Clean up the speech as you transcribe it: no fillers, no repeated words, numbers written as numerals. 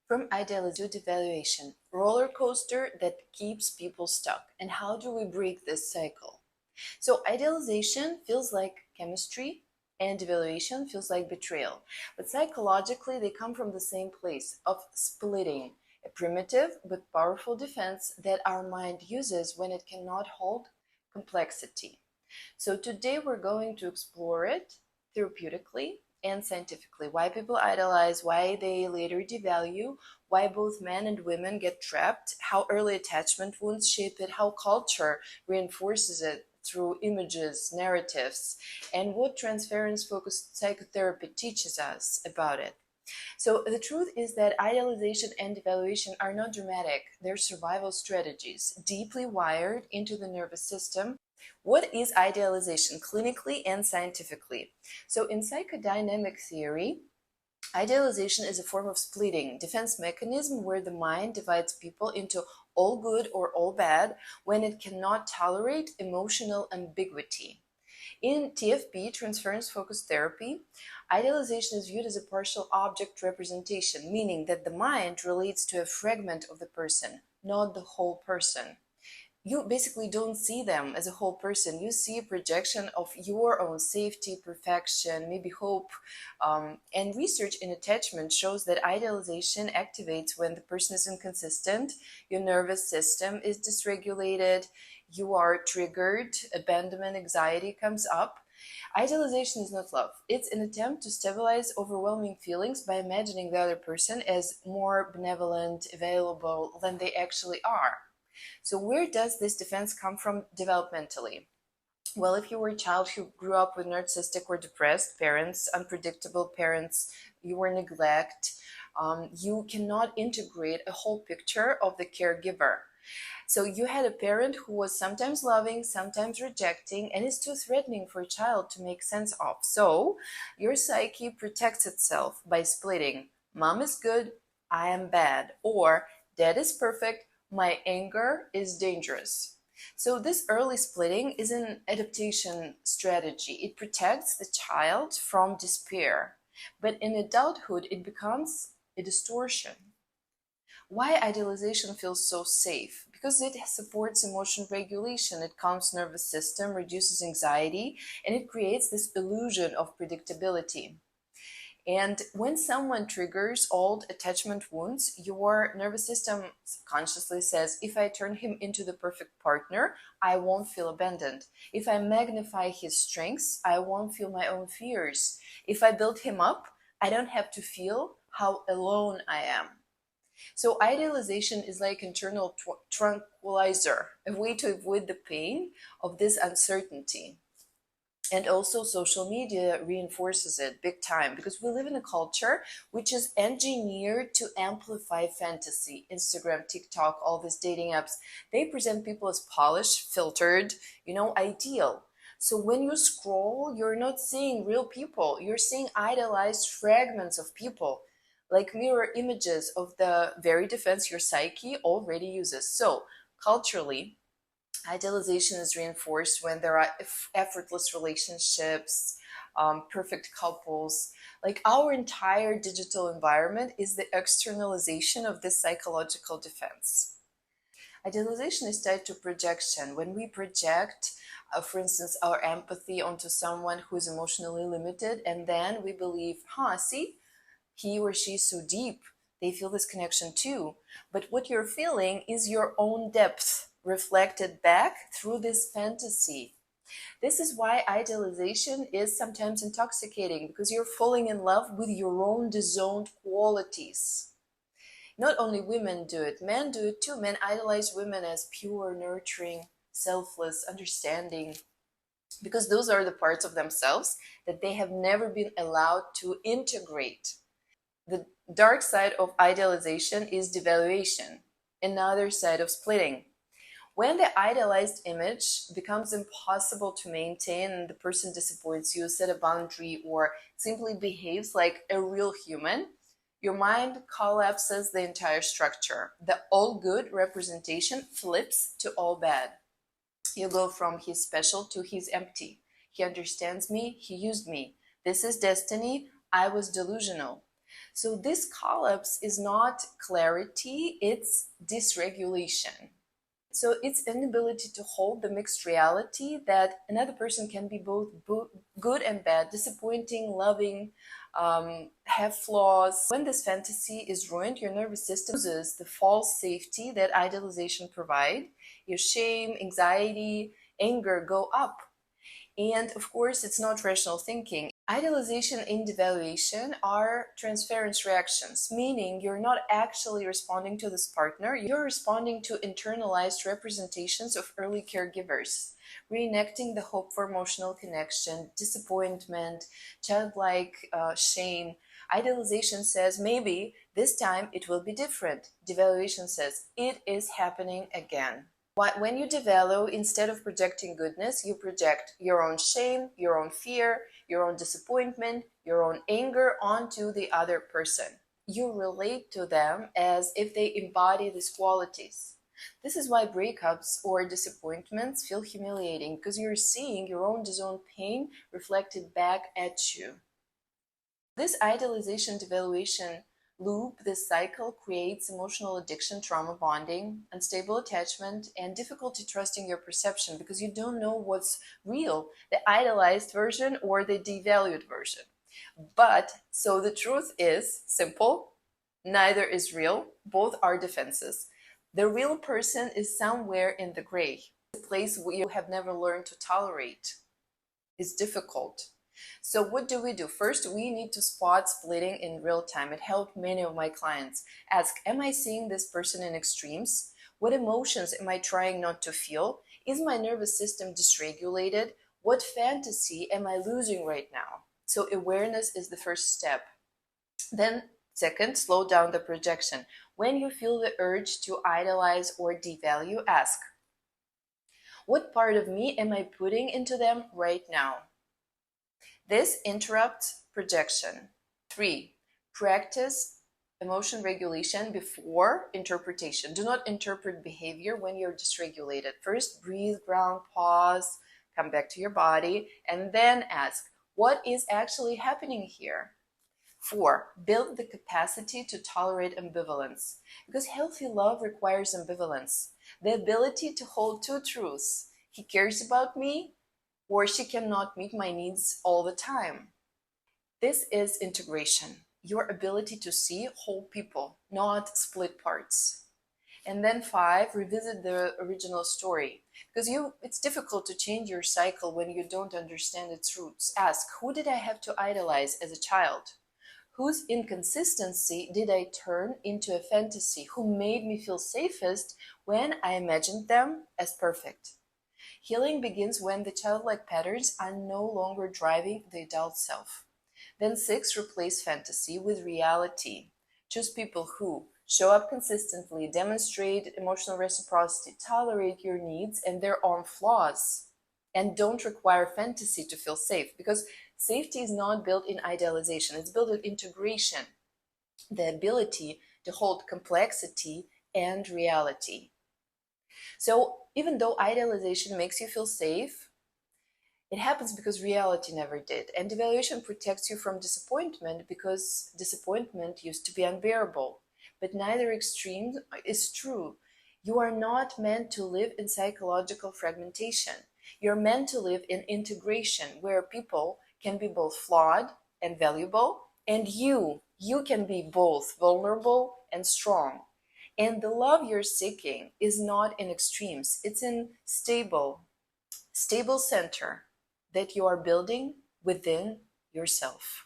From idealization to devaluation, roller coaster that keeps people stuck. And how do we break this cycle? So idealization feels like chemistry and devaluation feels like betrayal. But psychologically, they come from the same place of splitting, a primitive but powerful defense that our mind uses when it cannot hold complexity. So today we're going to explore it therapeutically and scientifically. Why people idolize, why they later devalue, why both men and women get trapped, how early attachment wounds shape it, how culture reinforces it through images, narratives, and what transference-focused psychotherapy teaches us about it. So the truth is that idealization and devaluation are not dramatic. They're survival strategies, deeply wired into the nervous system. What is idealization clinically and scientifically? So in psychodynamic theory, idealization is a form of splitting, defense mechanism where the mind divides people into all good or all bad when it cannot tolerate emotional ambiguity. In TFP, transference-focused therapy, idealization is viewed as a partial object representation, meaning that the mind relates to a fragment of the person, not the whole person. You basically don't see them as a whole person. You see a projection of your own safety, perfection, maybe hope. And research in attachment shows that idealization activates when the person is inconsistent, your nervous system is dysregulated, you are triggered, abandonment anxiety comes up. Idealization is not love. It's an attempt to stabilize overwhelming feelings by imagining the other person as more benevolent, available than they actually are. So where does this defense come from developmentally? Well, if you were a child who grew up with narcissistic or depressed parents, unpredictable parents, you were neglect, you cannot integrate a whole picture of the caregiver. So you had a parent who was sometimes loving, sometimes rejecting, and it's too threatening for a child to make sense of. So your psyche protects itself by splitting. Mom is good, I am bad. Or dad is perfect, my anger is dangerous. So this early splitting is an adaptation strategy. It protects the child from despair. But in adulthood, it becomes a distortion. Why idealization feels so safe? Because it supports emotion regulation, it calms nervous system, reduces anxiety, and it creates this illusion of predictability. And when someone triggers old attachment wounds, your nervous system consciously says, if I turn him into the perfect partner, I won't feel abandoned. If I magnify his strengths, I won't feel my own fears. If I build him up, I don't have to feel how alone I am. So idealization is like internal tranquilizer, a way to avoid the pain of this uncertainty. And also social media reinforces it big time because we live in a culture which is engineered to amplify fantasy. Instagram, TikTok, all these dating apps, they present people as polished, filtered, ideal. So when you scroll, you're not seeing real people. You're seeing idealized fragments of people, like mirror images of the very defense your psyche already uses. So culturally, idealization is reinforced when there are effortless relationships, perfect couples. Like our entire digital environment is the externalization of this psychological defense. Idealization is tied to projection. When we project, for instance, our empathy onto someone who is emotionally limited, and then we believe, see, he or she is so deep, they feel this connection too. But what you're feeling is your own depth reflected back through this fantasy. This is why idealization is sometimes intoxicating, because you're falling in love with your own disowned qualities. Not only women do it, men do it too. Men idolize women as pure, nurturing, selfless, understanding, because those are the parts of themselves that they have never been allowed to integrate. The dark side of idealization is devaluation, another side of splitting. When the idealized image becomes impossible to maintain and the person disappoints you, set a boundary, or simply behaves like a real human, your mind collapses the entire structure. The all good representation flips to all bad. You go from he's special to he's empty. He understands me, he used me. This is destiny, I was delusional. So this collapse is not clarity, it's dysregulation. So it's inability to hold the mixed reality that another person can be both good and bad, disappointing, loving, have flaws. When this fantasy is ruined, your nervous system loses the false safety that idealization provide. Your shame, anxiety, anger go up. And of course, it's not rational thinking. Idealization and devaluation are transference reactions, meaning you're not actually responding to this partner, you're responding to internalized representations of early caregivers, reenacting the hope for emotional connection, disappointment, childlike shame. Idealization says maybe this time it will be different. Devaluation says it is happening again. When you devalue, instead of projecting goodness, you project your own shame, your own fear, your own disappointment, your own anger onto the other person. You relate to them as if they embody these qualities. This is why breakups or disappointments feel humiliating, because you're seeing your own disowned pain reflected back at you. This idealization devaluation loop, this cycle creates emotional addiction, trauma bonding, unstable attachment, and difficulty trusting your perception because you don't know what's real, the idealized version or the devalued version. But so the truth is simple, neither is real, both are defenses. The real person is somewhere in the gray, a place where you have never learned to tolerate. It's difficult. So what do we do? First, we need to spot splitting in real time. It helped many of my clients. Ask, am I seeing this person in extremes? What emotions am I trying not to feel? Is my nervous system dysregulated? What fantasy am I losing right now? So awareness is the first step. Then second, slow down the projection. When you feel the urge to idolize or devalue, ask, what part of me am I putting into them right now? This interrupts projection. 3. Practice emotion regulation before interpretation. Do not interpret behavior when you're dysregulated. First, breathe, ground, pause, come back to your body, and then ask, what is actually happening here? 4. Build the capacity to tolerate ambivalence. Because healthy love requires ambivalence. The ability to hold two truths. He cares about me, or she cannot meet my needs all the time. This is integration, your ability to see whole people, not split parts. And then 5, revisit the original story. Because it's difficult to change your cycle when you don't understand its roots. Ask, who did I have to idolize as a child? Whose inconsistency did I turn into a fantasy? Who made me feel safest when I imagined them as perfect? Healing begins when the childlike patterns are no longer driving the adult self. Then 6, replace fantasy with reality. Choose people who show up consistently, demonstrate emotional reciprocity, tolerate your needs and their own flaws, and don't require fantasy to feel safe, because safety is not built in idealization, it's built in integration, the ability to hold complexity and reality. So even though idealization makes you feel safe, it happens because reality never did. And devaluation protects you from disappointment because disappointment used to be unbearable. But neither extreme is true. You are not meant to live in psychological fragmentation. You're meant to live in integration, where people can be both flawed and valuable, and you can be both vulnerable and strong. And the love you're seeking is not in extremes, it's in stable center that you are building within yourself.